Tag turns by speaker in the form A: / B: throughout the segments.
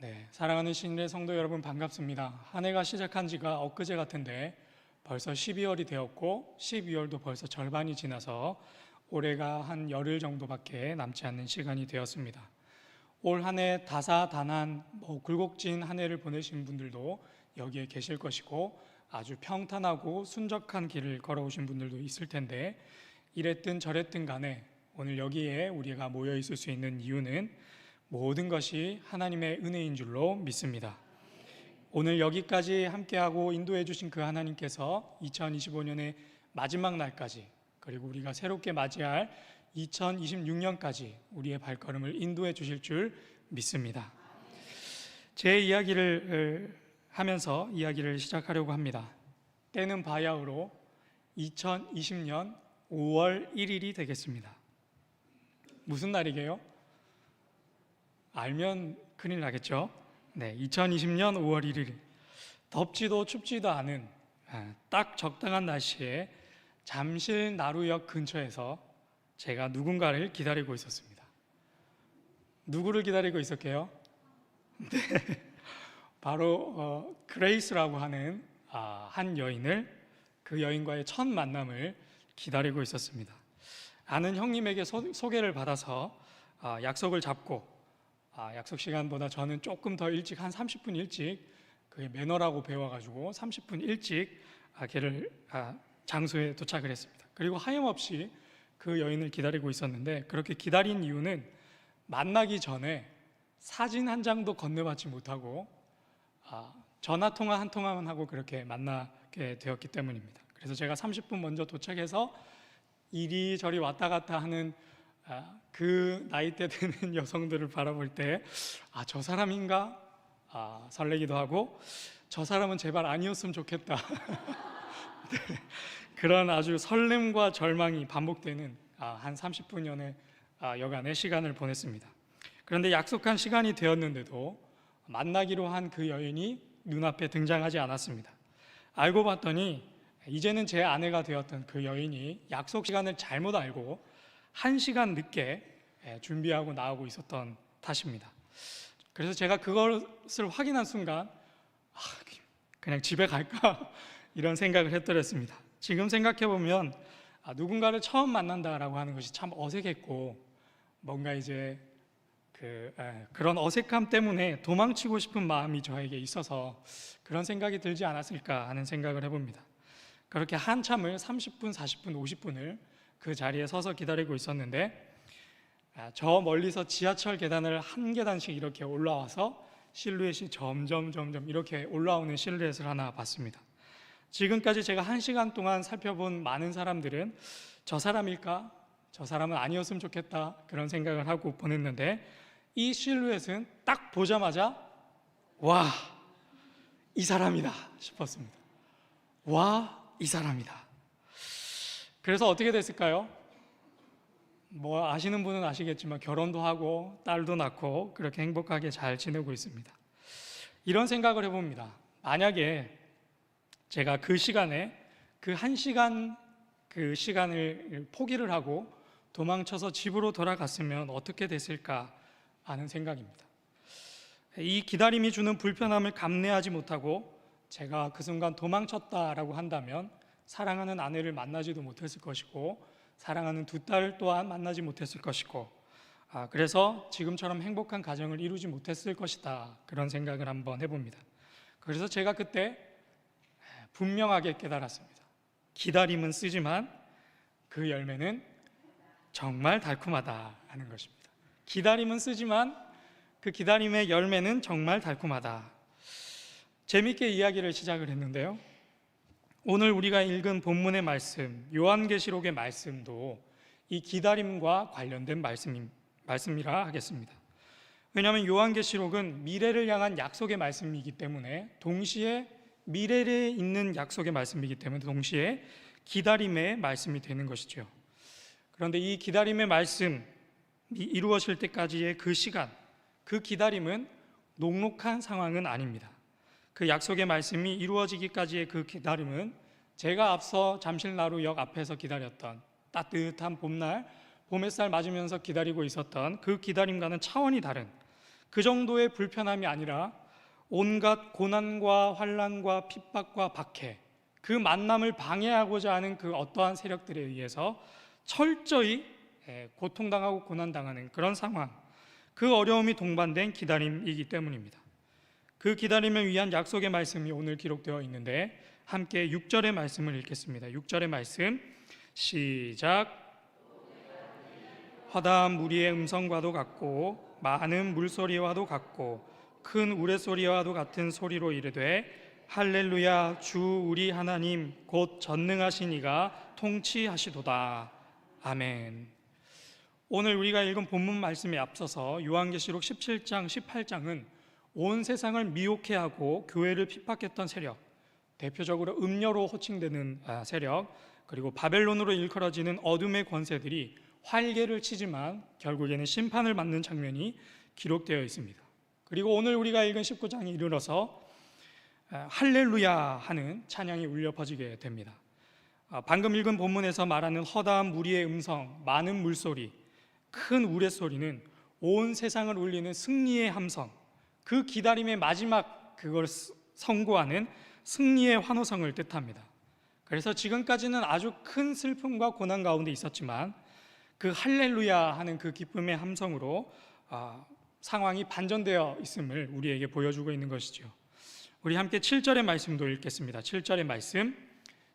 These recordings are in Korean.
A: 네, 사랑하는 신일의 성도 여러분 반갑습니다. 한 해가 시작한 지가 엊그제 같은데 벌써 12월이 되었고 12월도 벌써 절반이 지나서 올해가 한 열흘 정도밖에 남지 않는 시간이 되었습니다. 올 한 해 다사다난 굴곡진 한 해를 보내신 분들도 여기에 계실 것이고 아주 평탄하고 순적한 길을 걸어오신 분들도 있을 텐데 이랬든 저랬든 간에 오늘 여기에 우리가 모여 있을 수 있는 이유는 모든 것이 하나님의 은혜인 줄로 믿습니다. 오늘 여기까지 함께하고 인도해 주신 그 하나님께서 2025년의 마지막 날까지 그리고 우리가 새롭게 맞이할 2026년까지 우리의 발걸음을 인도해 주실 줄 믿습니다. 제 이야기를 하면서 이야기를 시작하려고 합니다. 때는 바야흐로 2020년 5월 1일이 되겠습니다. 무슨 날이게요? 알면 큰일 나겠죠? 네, 2020년 5월 1일 덥지도 춥지도 않은 딱 적당한 날씨에 잠실 나루역 근처에서 제가 누군가를 기다리고 있었습니다. 누구를 기다리고 있었게요? 네, 바로 그레이스라고 하는 한 여인을 그 여인과의 첫 만남을 기다리고 있었습니다. 아는 형님에게 소개를 받아서 약속을 잡고 약속 시간보다 저는 조금 더 일찍 한 30분 일찍 그게 매너라고 배워가지고 30분 일찍 장소에 도착을 했습니다. 그리고 하염없이 그 여인을 기다리고 있었는데 그렇게 기다린 이유는 만나기 전에 사진 한 장도 건네받지 못하고 전화통화 한 통화만 하고 그렇게 만나게 되었기 때문입니다. 그래서 제가 30분 먼저 도착해서 이리저리 왔다 갔다 하는 그 나이대 되는 여성들을 바라볼 때 저 사람인가? 설레기도 하고 저 사람은 제발 아니었으면 좋겠다. 네, 그런 아주 설렘과 절망이 반복되는 한 30분여의 여간의 시간을 보냈습니다. 그런데 약속한 시간이 되었는데도 만나기로 한 그 여인이 눈앞에 등장하지 않았습니다. 알고 봤더니 이제는 제 아내가 되었던 그 여인이 약속 시간을 잘못 알고 1시간 늦게 준비하고 나오고 있었던 탓입니다. 그래서 제가 그것을 확인한 순간 그냥 집에 갈까? 이런 생각을 했더랬습니다. 지금 생각해보면 누군가를 처음 만난다라고 하는 것이 참 어색했고 뭔가 이제 그런 어색함 때문에 도망치고 싶은 마음이 저에게 있어서 그런 생각이 들지 않았을까 하는 생각을 해봅니다. 그렇게 한참을 30분, 40분, 50분을 그 자리에 서서 기다리고 있었는데 저 멀리서 지하철 계단을 한 계단씩 이렇게 올라와서 실루엣이 점점 이렇게 올라오는 실루엣을 하나 봤습니다. 지금까지 제가 1시간 동안 살펴본 많은 사람들은 저 사람일까? 저 사람은 아니었으면 좋겠다 그런 생각을 하고 보냈는데 이 실루엣은 딱 보자마자 와, 이 사람이다 싶었습니다. 와, 이 사람이다. 그래서 어떻게 됐을까요? 아시는 분은 아시겠지만 결혼도 하고 딸도 낳고 그렇게 행복하게 잘 지내고 있습니다. 이런 생각을 해봅니다. 만약에 제가 그 시간에 그 1시간 그 시간을 포기를 하고 도망쳐서 집으로 돌아갔으면 어떻게 됐을까 하는 생각입니다. 이 기다림이 주는 불편함을 감내하지 못하고 제가 그 순간 도망쳤다라고 한다면 사랑하는 아내를 만나지도 못했을 것이고 사랑하는 두 딸 또한 만나지 못했을 것이고 그래서 지금처럼 행복한 가정을 이루지 못했을 것이다 그런 생각을 한번 해봅니다. 그래서 제가 그때 분명하게 깨달았습니다. 기다림은 쓰지만 그 열매는 정말 달콤하다 하는 것입니다. 기다림은 쓰지만 그 기다림의 열매는 정말 달콤하다. 재밌게 이야기를 시작을 했는데요, 오늘 우리가 읽은 본문의 말씀 요한계시록의 말씀도 이 기다림과 관련된 말씀이라 하겠습니다. 왜냐하면 요한계시록은 미래를 향한 약속의 말씀이기 때문에 동시에 미래에 있는 약속의 말씀이기 때문에 동시에 기다림의 말씀이 되는 것이죠. 그런데 이 기다림의 말씀이 이루어질 때까지의 그 시간, 그 기다림은 녹록한 상황은 아닙니다. 그 약속의 말씀이 이루어지기까지의 그 기다림은 제가 앞서 잠실나루역 앞에서 기다렸던 따뜻한 봄날 봄 햇살 맞으면서 기다리고 있었던 그 기다림과는 차원이 다른 그 정도의 불편함이 아니라 온갖 고난과 환난과 핍박과 박해, 그 만남을 방해하고자 하는 그 어떠한 세력들에 의해서 철저히 고통당하고 고난당하는 그런 상황, 그 어려움이 동반된 기다림이기 때문입니다. 그 기다림을 위한 약속의 말씀이 오늘 기록되어 있는데 함께 6절의 말씀을 읽겠습니다. 6절의 말씀 시작. 화다한 무리의 음성과도 같고 많은 물소리와도 같고 큰 우레소리와도 같은 소리로 이르되 할렐루야 주 우리 하나님 곧 전능하신 이가 통치하시도다. 아멘. 오늘 우리가 읽은 본문 말씀에 앞서서 요한계시록 17장 18장은 온 세상을 미혹해하고 교회를 핍박했던 세력, 대표적으로 음녀로 호칭되는 세력, 그리고 바벨론으로 일컬어지는 어둠의 권세들이 활개를 치지만 결국에는 심판을 받는 장면이 기록되어 있습니다. 그리고 오늘 우리가 읽은 19장에 이르러서 할렐루야 하는 찬양이 울려 퍼지게 됩니다. 방금 읽은 본문에서 말하는 허다한 무리의 음성, 많은 물소리, 큰 우레소리는 온 세상을 울리는 승리의 함성, 그 기다림의 마지막 그걸 선고하는 승리의 환호성을 뜻합니다. 그래서 지금까지는 아주 큰 슬픔과 고난 가운데 있었지만 그 할렐루야 하는 그 기쁨의 함성으로 상황이 반전되어 있음을 우리에게 보여주고 있는 것이죠. 우리 함께 7절의 말씀도 읽겠습니다. 7절의 말씀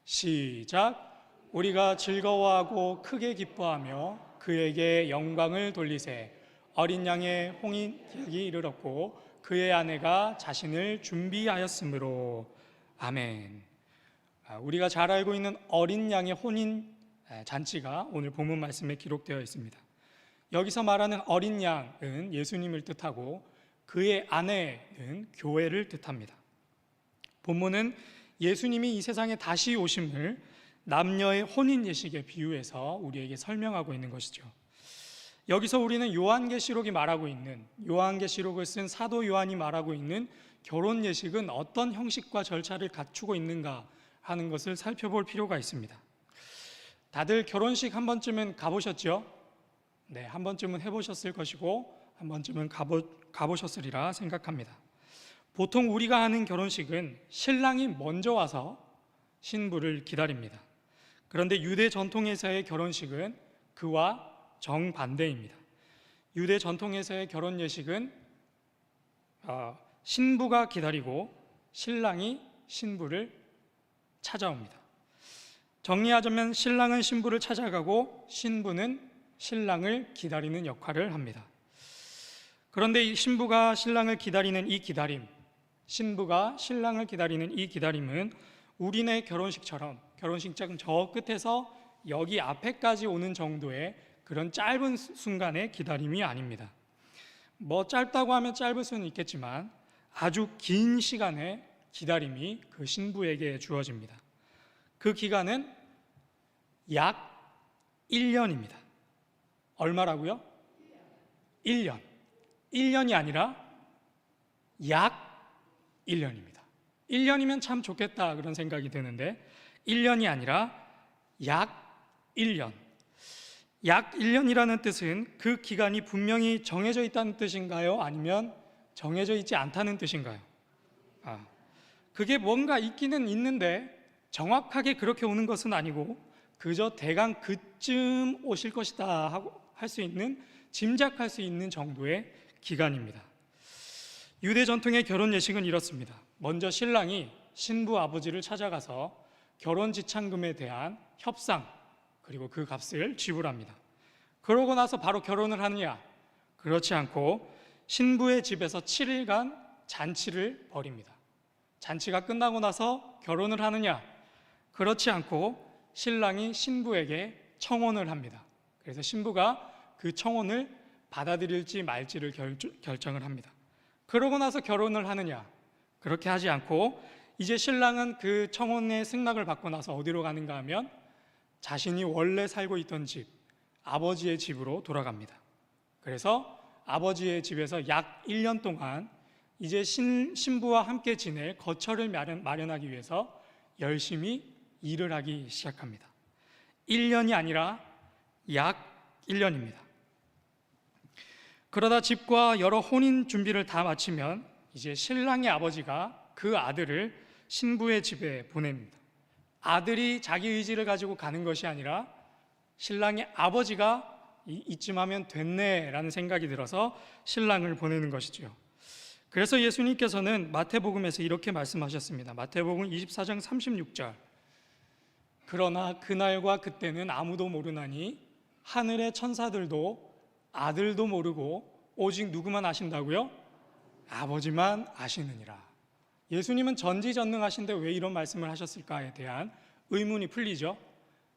A: 시작. 우리가 즐거워하고 크게 기뻐하며 그에게 영광을 돌리세. 어린 양의 홍인기약이 이르렀고 그의 아내가 자신을 준비하였으므로. 아멘. 우리가 잘 알고 있는 어린 양의 혼인 잔치가 오늘 본문 말씀에 기록되어 있습니다. 여기서 말하는 어린 양은 예수님을 뜻하고 그의 아내는 교회를 뜻합니다. 본문은 예수님이 이 세상에 다시 오심을 남녀의 혼인 예식에 비유해서 우리에게 설명하고 있는 것이죠. 여기서 우리는 요한계시록이 말하고 있는, 요한계시록을 쓴 사도 요한이 말하고 있는 결혼 예식은 어떤 형식과 절차를 갖추고 있는가 하는 것을 살펴볼 필요가 있습니다. 다들 결혼식 한 번쯤은 가보셨죠? 네, 한 번쯤은 해보셨을 것이고 한 번쯤은 가보셨으리라 생각합니다. 보통 우리가 하는 결혼식은 신랑이 먼저 와서 신부를 기다립니다. 그런데 유대 전통에서의 결혼식은 그와 정반대입니다. 유대 전통에서의 결혼 예식은 신부가 기다리고 신랑이 신부를 찾아옵니다. 정리하자면 신랑은 신부를 찾아가고 신부는 신랑을 기다리는 역할을 합니다. 그런데 이 신부가 신랑을 기다리는 이 기다림, 신부가 신랑을 기다리는 이 기다림은 우리네 결혼식처럼 결혼식장 저 끝에서 여기 앞에까지 오는 정도의 그런 짧은 순간의 기다림이 아닙니다. 뭐 짧다고 하면 짧을 수는 있겠지만 아주 긴 시간의 기다림이 그 신부에게 주어집니다. 그 기간은 약 1년입니다. 얼마라고요? 1년. 1년이 아니라 약 1년입니다. 1년이면 참 좋겠다 그런 생각이 드는데 1년이 아니라 약 1년. 약 1년이라는 뜻은 그 기간이 분명히 정해져 있다는 뜻인가요? 아니면 정해져 있지 않다는 뜻인가요? 그게 뭔가 있기는 있는데 정확하게 그렇게 오는 것은 아니고 그저 대강 그쯤 오실 것이다 하고 할 수 있는, 짐작할 수 있는 정도의 기간입니다. 유대 전통의 결혼 예식은 이렇습니다. 먼저 신랑이 신부 아버지를 찾아가서 결혼 지참금에 대한 협상 그리고 그 값을 지불합니다. 그러고 나서 바로 결혼을 하느냐? 그렇지 않고 신부의 집에서 7일간 잔치를 벌입니다. 잔치가 끝나고 나서 결혼을 하느냐? 그렇지 않고 신랑이 신부에게 청혼을 합니다. 그래서 신부가 그 청혼을 받아들일지 말지를 결정을 합니다. 그러고 나서 결혼을 하느냐? 그렇게 하지 않고 이제 신랑은 그 청혼의 승낙을 받고 나서 어디로 가는가 하면 자신이 원래 살고 있던 집, 아버지의 집으로 돌아갑니다. 그래서 아버지의 집에서 약 1년 동안 이제 신부와 함께 지낼 거처를 마련하기 위해서 열심히 일을 하기 시작합니다. 1년이 아니라 약 1년입니다. 그러다 집과 여러 혼인 준비를 다 마치면 이제 신랑의 아버지가 그 아들을 신부의 집에 보냅니다. 아들이 자기 의지를 가지고 가는 것이 아니라 신랑의 아버지가 이쯤 하면 됐네라는 생각이 들어서 신랑을 보내는 것이죠. 그래서 예수님께서는 마태복음에서 이렇게 말씀하셨습니다. 마태복음 24장 36절. 그러나 그날과 그때는 아무도 모르나니 하늘의 천사들도 아들도 모르고 오직 누구만 아신다고요? 아버지만 아시느니라. 예수님은 전지전능하신데 왜 이런 말씀을 하셨을까에 대한 의문이 풀리죠.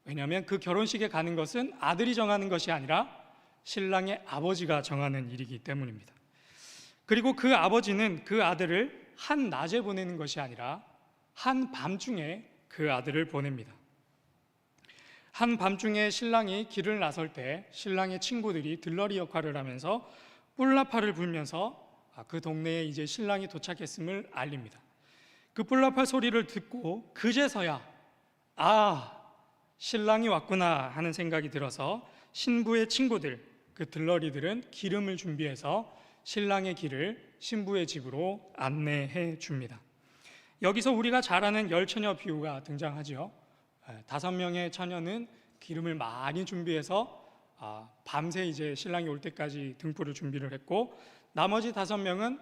A: 왜냐하면 그 결혼식에 가는 것은 아들이 정하는 것이 아니라 신랑의 아버지가 정하는 일이기 때문입니다. 그리고 그 아버지는 그 아들을 한 낮에 보내는 것이 아니라 한 밤중에 그 아들을 보냅니다. 한 밤중에 신랑이 길을 나설 때 신랑의 친구들이 들러리 역할을 하면서 뿔나팔을 불면서 그 동네에 이제 신랑이 도착했음을 알립니다. 그 뿔나팔 소리를 듣고 그제서야 신랑이 왔구나 하는 생각이 들어서 신부의 친구들, 그 들러리들은 기름을 준비해서 신랑의 길을 신부의 집으로 안내해 줍니다. 여기서 우리가 잘 아는 열처녀 비유가 등장하죠. 5명의 처녀는 기름을 많이 준비해서 밤새 이제 신랑이 올 때까지 등불을 준비를 했고, 나머지 5명은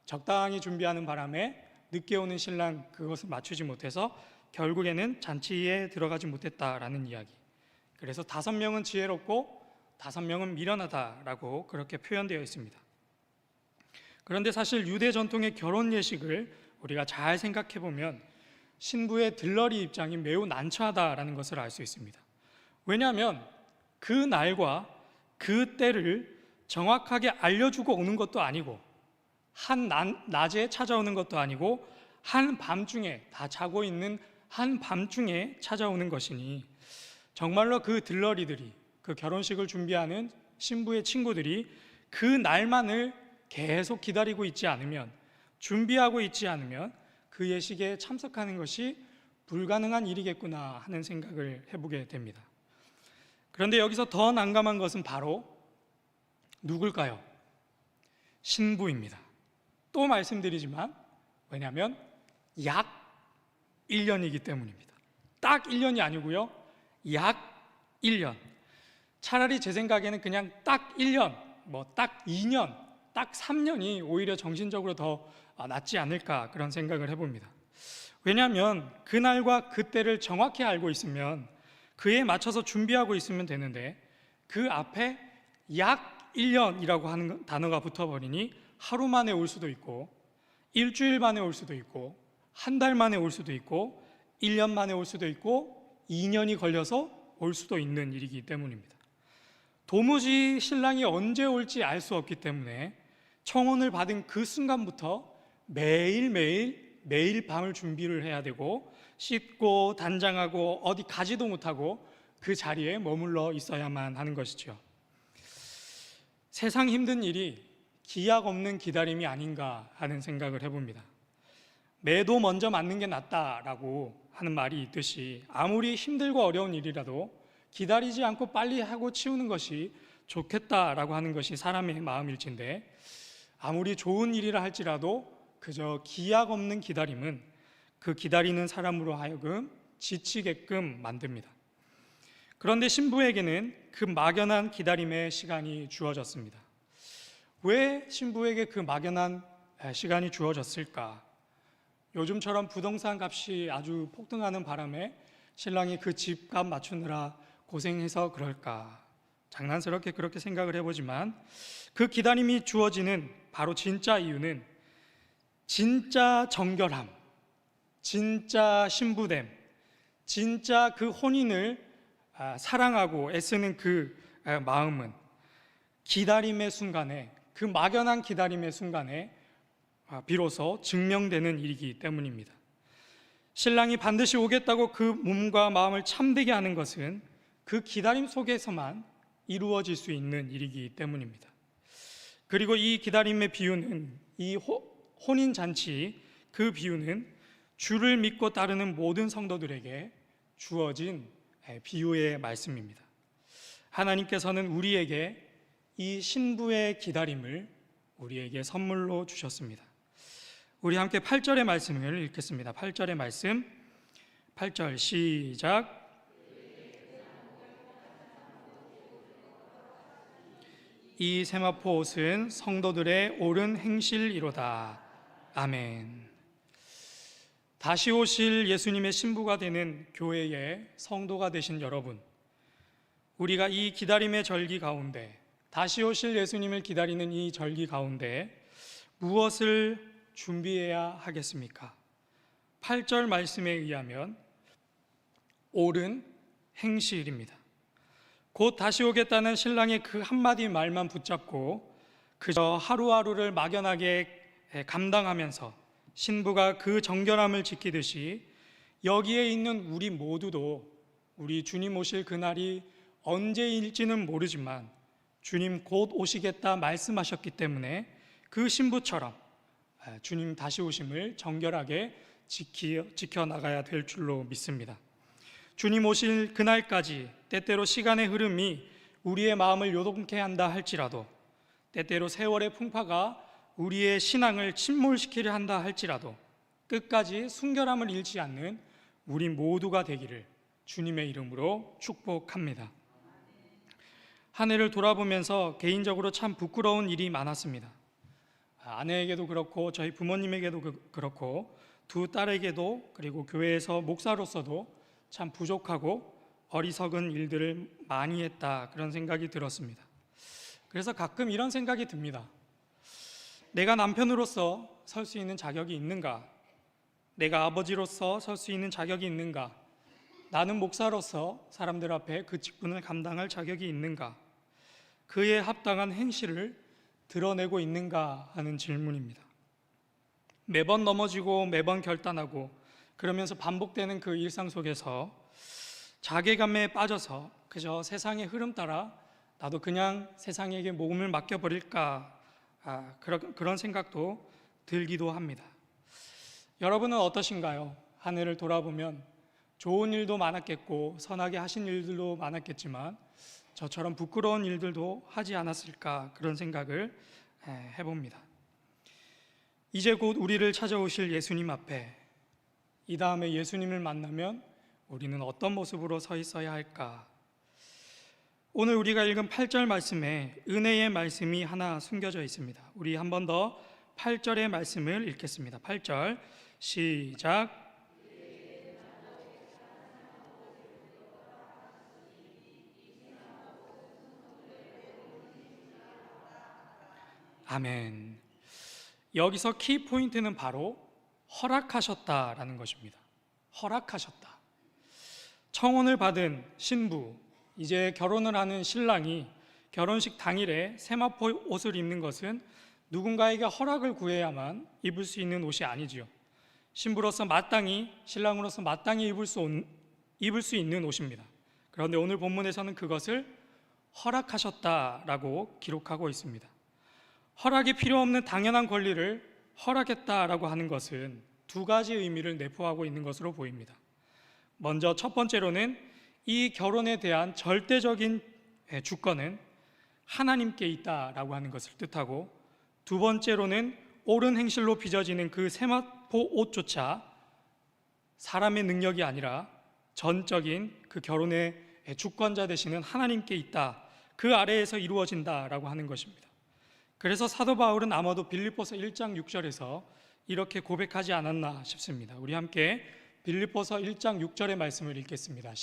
A: 적당히 준비하는 바람에 늦게 오는 신랑 그것을 맞추지 못해서 결국에는 잔치에 들어가지 못했다라는 이야기. 그래서 5명은 지혜롭고 5명은 미련하다라고 그렇게 표현되어 있습니다. 그런데 사실 유대 전통의 결혼 예식을 우리가 잘 생각해 보면 신부의 들러리 입장이 매우 난처하다라는 것을 알 수 있습니다. 왜냐하면 그 날과 그 때를 정확하게 알려주고 오는 것도 아니고, 한 낮에 찾아오는 것도 아니고, 한 밤중에 다 자고 있는 한 밤중에 찾아오는 것이니 정말로 그 들러리들이, 그 결혼식을 준비하는 신부의 친구들이 그 날만을 계속 기다리고 있지 않으면, 준비하고 있지 않으면 그 예식에 참석하는 것이 불가능한 일이겠구나 하는 생각을 해보게 됩니다. 그런데 여기서 더 난감한 것은 바로 누굴까요? 신부입니다. 또 말씀드리지만, 왜냐하면 약 1년이기 때문입니다. 딱 1년이 아니고요, 약 1년. 차라리 제 생각에는 그냥 딱 1년, 딱 2년, 딱 3년이 오히려 정신적으로 더 낫지 않을까, 그런 생각을 해봅니다. 왜냐하면 그날과 그때를 정확히 알고 있으면 그에 맞춰서 준비하고 있으면 되는데, 그 앞에 약 1년이라고 하는 단어가 붙어버리니 하루 만에 올 수도 있고, 일주일 만에 올 수도 있고, 한 달 만에 올 수도 있고, 1년 만에 올 수도 있고, 2년이 걸려서 올 수도 있는 일이기 때문입니다. 도무지 신랑이 언제 올지 알 수 없기 때문에 청혼을 받은 그 순간부터 매일 밤을 준비를 해야 되고, 씻고 단장하고 어디 가지도 못하고 그 자리에 머물러 있어야만 하는 것이죠. 세상 힘든 일이 기약 없는 기다림이 아닌가 하는 생각을 해봅니다. 매도 먼저 맞는 게 낫다라고 하는 말이 있듯이, 아무리 힘들고 어려운 일이라도 기다리지 않고 빨리 하고 치우는 것이 좋겠다라고 하는 것이 사람의 마음일진데, 아무리 좋은 일이라 할지라도 그저 기약 없는 기다림은 그 기다리는 사람으로 하여금 지치게끔 만듭니다. 그런데 신부에게는 그 막연한 기다림의 시간이 주어졌습니다. 왜 신부에게 그 막연한 시간이 주어졌을까? 요즘처럼 부동산 값이 아주 폭등하는 바람에 신랑이 그 집값 맞추느라 고생해서 그럴까? 장난스럽게 그렇게 생각을 해보지만, 그 기다림이 주어지는 바로 진짜 이유는 진짜 정결함, 진짜 신부됨, 진짜 그 혼인을 사랑하고 애쓰는 그 마음은 기다림의 순간에, 그 막연한 기다림의 순간에 비로소 증명되는 일이기 때문입니다. 신랑이 반드시 오겠다고 그 몸과 마음을 참되게 하는 것은 그 기다림 속에서만 이루어질 수 있는 일이기 때문입니다. 그리고 이 기다림의 비유는, 이 혼인잔치, 그 비유는 주를 믿고 따르는 모든 성도들에게 주어진 비유의 말씀입니다. 하나님께서는 우리에게 이 신부의 기다림을 우리에게 선물로 주셨습니다. 우리 함께 8절의 말씀을 읽겠습니다. 8절의 말씀, 8절 시작. 이 세마포 옷은 성도들의 옳은 행실이로다. 아멘. 다시 오실 예수님의 신부가 되는 교회의 성도가 되신 여러분, 우리가 이 기다림의 절기 가운데, 다시 오실 예수님을 기다리는 이 절기 가운데 무엇을 준비해야 하겠습니까? 8절 말씀에 의하면 옳은 행실입니다. 곧 다시 오겠다는 신랑의 그 한마디 말만 붙잡고 그저 하루하루를 막연하게 감당하면서 신부가 그 정결함을 지키듯이 여기에 있는 우리 모두도 우리 주님 오실 그날이 언제일지는 모르지만 주님 곧 오시겠다 말씀하셨기 때문에 그 신부처럼 주님 다시 오심을 정결하게 지켜나가야 될 줄로 믿습니다. 주님 오실 그날까지 때때로 시간의 흐름이 우리의 마음을 요동케 한다 할지라도, 때때로 세월의 풍파가 우리의 신앙을 침몰시키려 한다 할지라도 끝까지 순결함을 잃지 않는 우리 모두가 되기를 주님의 이름으로 축복합니다. 한 해를 돌아보면서 개인적으로 참 부끄러운 일이 많았습니다. 아내에게도 그렇고 저희 부모님에게도 그렇고 두 딸에게도, 그리고 교회에서 목사로서도 참 부족하고 어리석은 일들을 많이 했다, 그런 생각이 들었습니다. 그래서 가끔 이런 생각이 듭니다. 내가 남편으로서 설 수 있는 자격이 있는가? 내가 아버지로서 설 수 있는 자격이 있는가? 나는 목사로서 사람들 앞에 그 직분을 감당할 자격이 있는가? 그에 합당한 행실을 드러내고 있는가 하는 질문입니다. 매번 넘어지고 매번 결단하고 그러면서 반복되는 그 일상 속에서 자괴감에 빠져서 그저 세상의 흐름 따라 나도 그냥 세상에게 몸을 맡겨버릴까, 그런 생각도 들기도 합니다. 여러분은 어떠신가요? 한 해를 돌아보면 좋은 일도 많았겠고 선하게 하신 일들도 많았겠지만 저처럼 부끄러운 일들도 하지 않았을까, 그런 생각을 해봅니다. 이제 곧 우리를 찾아오실 예수님 앞에 이 다음에 예수님을 만나면 우리는 어떤 모습으로 서 있어야 할까? 오늘 우리가 읽은 8절 말씀에 은혜의 말씀이 하나 숨겨져 있습니다. 우리 한 번 더 8절의 말씀을 읽겠습니다. 8절 시작. 아멘. 여기서 키 포인트는 바로 허락하셨다라는 것입니다. 허락하셨다. 청혼을 받은 신부, 이제 결혼을 하는 신랑이 결혼식 당일에 세마포 옷을 입는 것은 누군가에게 허락을 구해야만 입을 수 있는 옷이 아니지요. 신부로서 마땅히, 신랑으로서 마땅히 입을 수 있는 옷입니다. 그런데 오늘 본문에서는 그것을 허락하셨다라고 기록하고 있습니다. 허락이 필요 없는 당연한 권리를 허락했다라고 하는 것은 두 가지 의미를 내포하고 있는 것으로 보입니다. 먼저 첫 번째로는 이 결혼에 대한 절대적인 주권은 하나님께 있다라고 하는 것을 뜻하고, 두 번째로는 옳은 행실로 빚어지는 그 세마포 옷조차 사람의 능력이 아니라 전적인 그 결혼의 주권자 되시는 하나님께 있다, 그 아래에서 이루어진다라고 하는 것입니다. 그래서 사도 바울은 아마도 빌립보서 1장 6절에서 이렇게 고백하지 않았나 싶습니다. 우리 함께 빌립보서 1장 6절의 말씀을 읽겠습니다.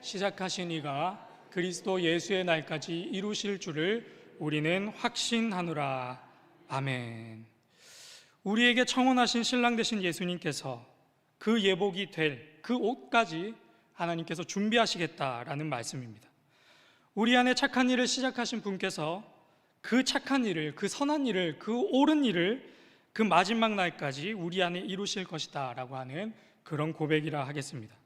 A: 시작하신 이가 그리스도 예수의 날까지 이루실 줄을 우리는 확신하노라. 아멘. 우리에게 청혼하신 신랑 되신 예수님께서 그 예복이 될 그 옷까지 하나님께서 준비하시겠다라는 말씀입니다. 우리 안에 착한 일을 시작하신 분께서 그 착한 일을, 그 선한 일을, 그 옳은 일을 그 마지막 날까지 우리 안에 이루실 것이다 라고 하는 그런 고백이라 하겠습니다.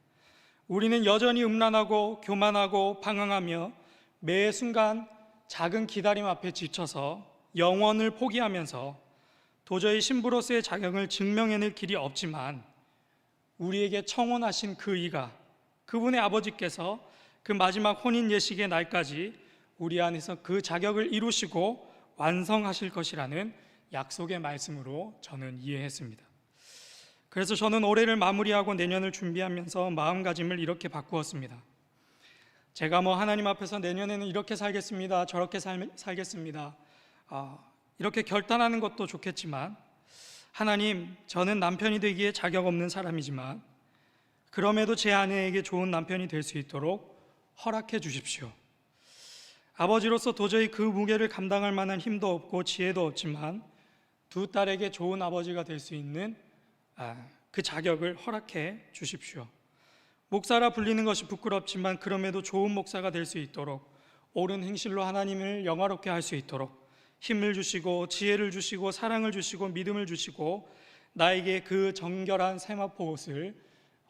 A: 우리는 여전히 음란하고 교만하고 방황하며 매 순간 작은 기다림 앞에 지쳐서 영원을 포기하면서 도저히 신부로서의 자격을 증명해낼 길이 없지만, 우리에게 청혼하신 그 이가, 그분의 아버지께서 그 마지막 혼인 예식의 날까지 우리 안에서 그 자격을 이루시고 완성하실 것이라는 약속의 말씀으로 저는 이해했습니다. 그래서 저는 올해를 마무리하고 내년을 준비하면서 마음가짐을 이렇게 바꾸었습니다. 제가 하나님 앞에서 내년에는 이렇게 살겠습니다, 저렇게 살겠습니다, 이렇게 결단하는 것도 좋겠지만, 하나님, 저는 남편이 되기에 자격 없는 사람이지만 그럼에도 제 아내에게 좋은 남편이 될 수 있도록 허락해 주십시오. 아버지로서 도저히 그 무게를 감당할 만한 힘도 없고 지혜도 없지만 두 딸에게 좋은 아버지가 될 수 있는 그 자격을 허락해 주십시오. 목사라 불리는 것이 부끄럽지만 그럼에도 좋은 목사가 될 수 있도록, 옳은 행실로 하나님을 영화롭게 할 수 있도록 힘을 주시고 지혜를 주시고 사랑을 주시고 믿음을 주시고 나에게 그 정결한 세마포 옷을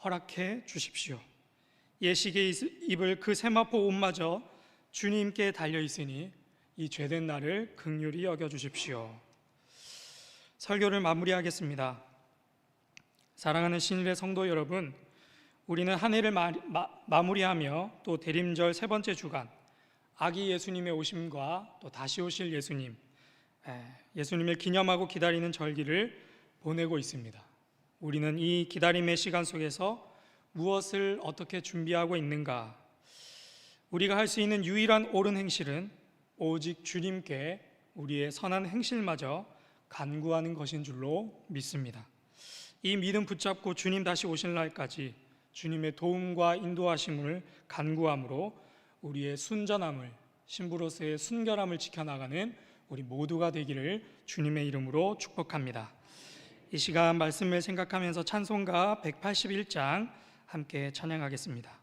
A: 허락해 주십시오. 예식에 입을 그 세마포 옷마저 주님께 달려있으니 이 죄된 나를 긍휼히 여겨주십시오. 설교를 마무리하겠습니다. 사랑하는 신일의 성도 여러분, 우리는 한 해를 마무리하며 또 대림절 세 번째 주간, 아기 예수님의 오심과 또 다시 오실 예수님을 기념하고 기다리는 절기를 보내고 있습니다. 우리는 이 기다림의 시간 속에서 무엇을 어떻게 준비하고 있는가? 우리가 할 수 있는 유일한 옳은 행실은 오직 주님께 우리의 선한 행실마저 간구하는 것인 줄로 믿습니다. 이 믿음 붙잡고 주님 다시 오실 날까지 주님의 도움과 인도하심을 간구함으로 우리의 순전함을, 신부로서의 순결함을 지켜나가는 우리 모두가 되기를 주님의 이름으로 축복합니다. 이 시간 말씀을 생각하면서 찬송가 181장 함께 찬양하겠습니다.